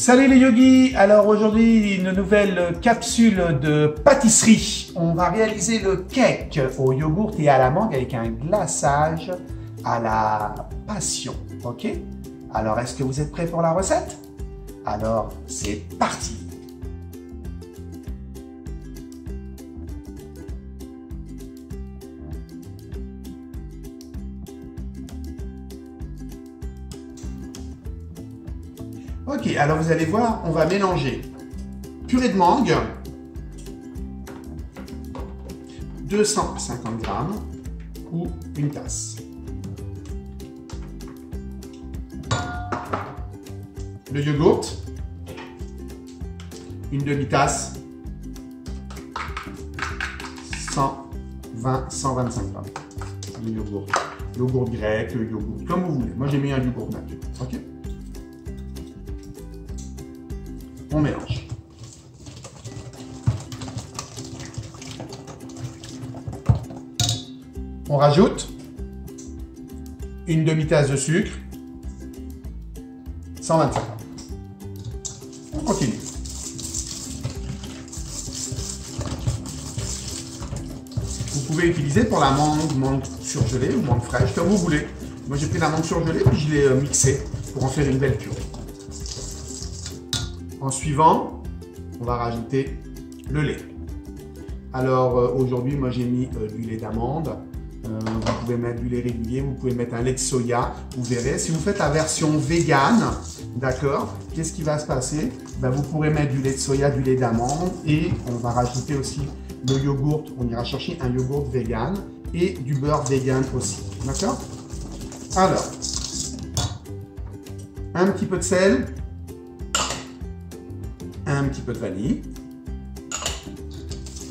Salut les yogis! Alors aujourd'hui, une nouvelle capsule de pâtisserie. On va réaliser le cake au yogourt et à la mangue avec un glaçage à la passion. Ok? Alors, est-ce que vous êtes prêts pour la recette? Alors, c'est parti! Ok, alors vous allez voir, on va mélanger purée de mangue, 250 grammes ou une tasse. Le yogourt, une demi-tasse, 120-125 grammes. Le yogourt grec, le yogourt comme vous voulez. Moi j'ai mis un yogourt nature. Ok. On mélange. On rajoute une demi-tasse de sucre, 125 grammes. On continue. Vous pouvez utiliser pour la mangue surgelée ou mangue fraîche, comme vous voulez. Moi j'ai pris la mangue surgelée puis je l'ai mixée pour en faire une belle purée. En suivant, on va rajouter le lait. Alors aujourd'hui, moi j'ai mis du lait d'amande. Vous pouvez mettre du lait régulier, vous pouvez mettre un lait de soya. Vous verrez, si vous faites la version végane, d'accord, qu'est-ce qui va se passer? Ben, vous pourrez mettre du lait de soya, du lait d'amande et on va rajouter aussi le yogourt. On ira chercher un yogourt végane et du beurre végane aussi. D'accord? Alors, un petit peu de sel. Un petit peu de vanille.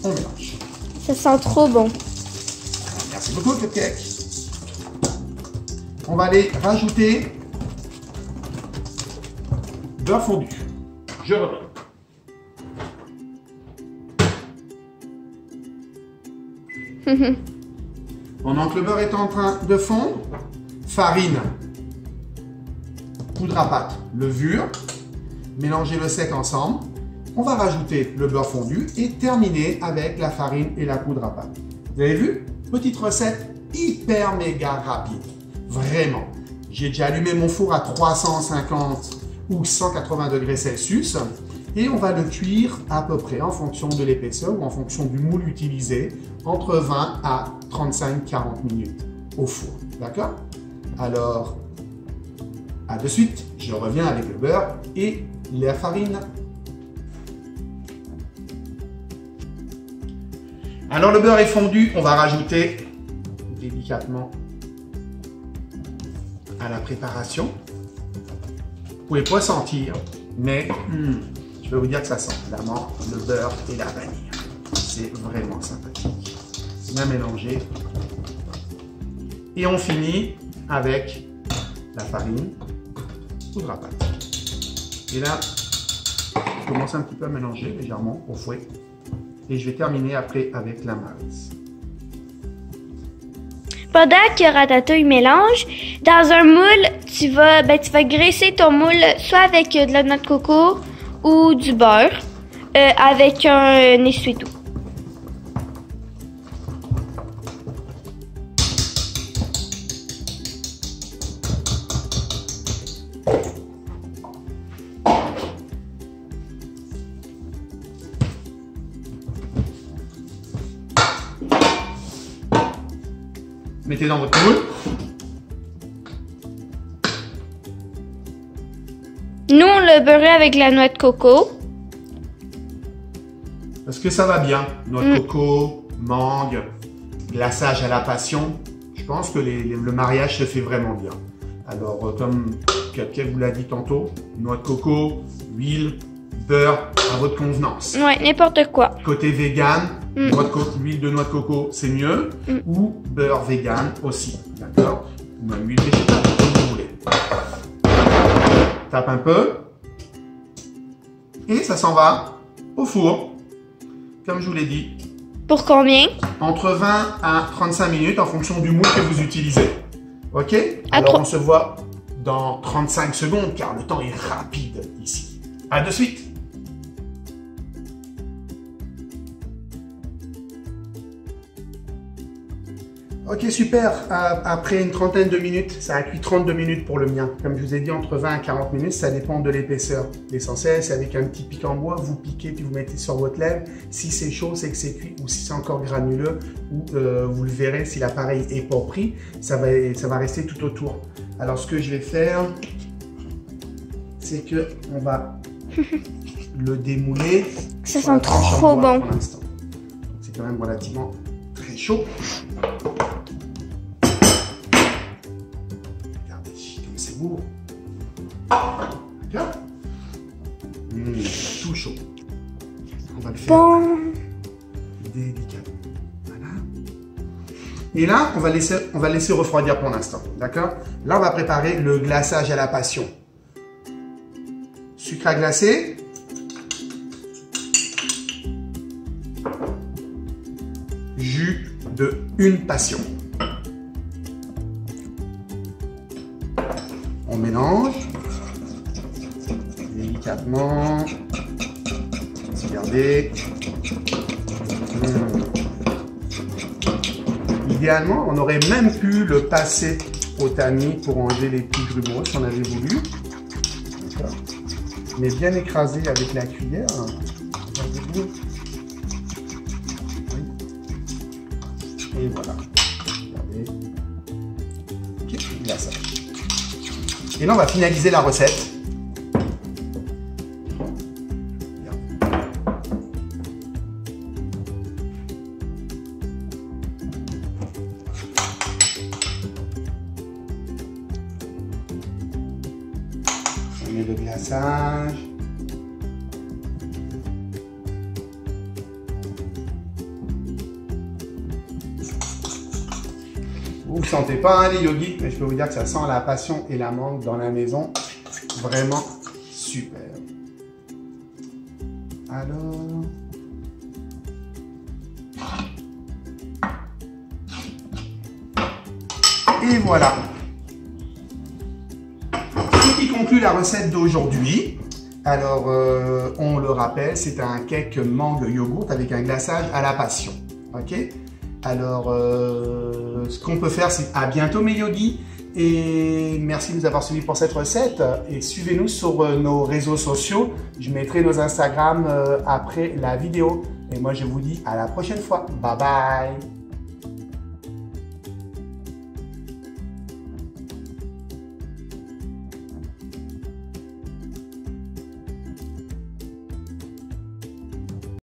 On mélange. Ça sent trop bon. Merci beaucoup, Cupcake. On va aller rajouter beurre fondu. Je reviens. Pendant que le beurre est en train de fondre, farine, poudre à pâte, levure. Mélangez le sec ensemble. On va rajouter le beurre fondu et terminer avec la farine et la poudre à pâte. Vous avez vu? Petite recette hyper méga rapide. Vraiment. J'ai déjà allumé mon four à 350 ou 180 degrés Celsius et on va le cuire à peu près en fonction de l'épaisseur ou en fonction du moule utilisé entre 20 à 35-40 minutes au four. D'accord? Alors, à de suite, je reviens avec le beurre et la farine. Alors le beurre est fondu, on va rajouter délicatement à la préparation. Vous ne pouvez pas sentir, mais je vais vous dire que ça sent vraiment le beurre et la vanille. C'est vraiment sympathique. Bien mélangé. Et on finit avec la farine, poudre à pâte. Et là, je commence un petit peu à mélanger légèrement au fouet. Et je vais terminer après avec la maryse. Pendant que Ratatouille mélange, dans un moule, tu vas graisser ton moule soit avec de la noix de coco ou du beurre avec un essuie-tout. Mettez dans votre moule. Nous, on le beurre avec la noix de coco. Parce que ça va bien. Noix de coco, mangue, glaçage à la passion. Je pense que le mariage se fait vraiment bien. Alors, comme Cupcake vous l'a dit tantôt, noix de coco, huile, beurre, à votre convenance. Ouais, n'importe quoi. Côté vegan, huile de noix de coco, c'est mieux. Ou beurre vegan aussi. D'accord? Ou même huile végétale, comme vous voulez. Tape un peu. Et ça s'en va au four. Comme je vous l'ai dit. Pour combien? Entre 20 à 35 minutes en fonction du moule que vous utilisez. Ok? Alors on se voit dans 35 secondes car le temps est rapide ici. À de suite. Ok, super. Après une trentaine de minutes, ça a cuit 32 minutes pour le mien. Comme je vous ai dit, entre 20 et 40 minutes, ça dépend de l'épaisseur. L'essentiel, c'est avec un petit pic en bois, vous piquez puis vous mettez sur votre lèvre. Si c'est chaud, c'est que c'est cuit, ou si c'est encore granuleux, ou vous le verrez, si l'appareil n'est pas pris, ça va rester tout autour. Alors, ce que je vais faire, c'est que on va le démouler. Ça sent trop bon. C'est quand même relativement très chaud. Regardez comme c'est beau. D'accord? Tout chaud. On va le faire délicatement. Voilà. Et là, on va laisser refroidir pour l'instant. D'accord? Là, on va préparer le glaçage à la passion. Sucre à glacer. Jus de une passion. On mélange délicatement. Regardez. Idéalement, on aurait même pu le passer au tamis pour enlever les couches grumeaux si on avait voulu. Mais bien écrasé avec la cuillère. Et voilà. Regardez. Ok, glaçage. Et là, on va finaliser la recette. On met le glaçage. Vous ne sentez pas, hein, les yogis, mais je peux vous dire que ça sent la passion et la menthe dans la maison. Vraiment super. Alors... Et voilà. Ce qui conclut la recette d'aujourd'hui. Alors, on le rappelle, c'est un cake mangue yogourt avec un glaçage à la passion. Ok? Alors, ce qu'on peut faire, c'est à bientôt mes yogis. Et merci de nous avoir suivis pour cette recette. Et suivez-nous sur nos réseaux sociaux. Je mettrai nos Instagram après la vidéo. Et moi, je vous dis à la prochaine fois. Bye bye.